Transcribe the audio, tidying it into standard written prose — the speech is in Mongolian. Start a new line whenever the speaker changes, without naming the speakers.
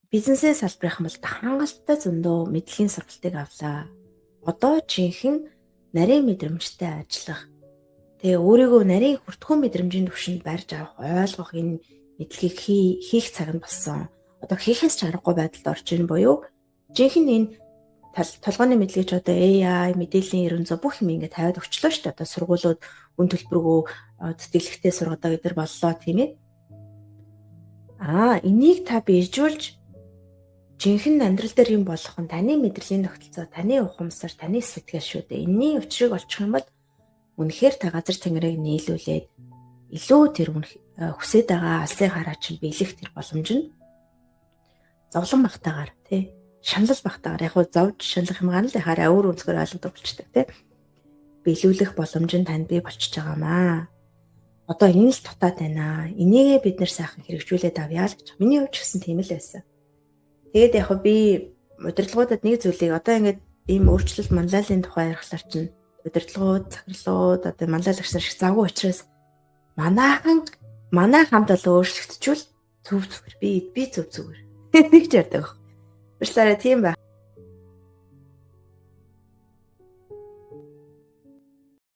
бизнесээ салбарынхан бол хангалттай зөндөө мэдлэгийн сургалтыг авлаа. Одоо жинхэнэ нарийн мэдрэмжтэй ажиллах. Тэгээ өөрийгөө нарийн хүртгүүн мэдрэмжийн түвшинд барьж авах, ойлгох энэ мэдлэгийг хийх цаг нь болсон. Одоо хийхээс ч аргагүй байдалд орж ийн буюу жинхэнэ энэ толгойн мэдлэгийг ч одоо AI, мэдээллийн 900 бүх юм ингээд тавиад өчлөө шүү дээ. Одоо сургуулиуд үн төлбөргүй тэтгэлэгтэй сургадаг гэдэр боллоо тийм ээ. Энийг та бийжүүлж жинхэнэ амьдрал дээр юм болох нь таны мэдрэлийн тогтолцоо, таны ухамсар, таны сэтгэл шүү дээ. Энийн учрыг олчих юм бол үнэхээр та газар тэнгэрийг нийлүүлээд илүү тэр хүсэж байгаа алсын хараа чинь биелэх тэр боломж нь зовлон багтаагаар тий шанал багтаагаар яг зовж шаналх юм гана л хараа өөр өнцгөр ойлгодог болчдаг тий биелүүлэх боломж нь танд бий болчихж байгаамаа. Одоо энэ л дутаад байна. Энийгээ бид нэр сайхан хэрэгжүүлээд авъя л гэж. Миний хувьд ч гэсэн тийм л байсан. Тэгээд яг би удирдлагуудад нэг зүйлийг одоо ингээд ийм өөрчлөлт манлайлалын тухай ярихлаар чинь удирдлагууд, захирлууд одоо манлайлагч нар шиг завгүй учраас манай хамт бол өөрчлөгдчихвэл зөв зүгээр би зөв зүгээр. Нэг ч ярьдаг. Өөрчлөлөө тийм байх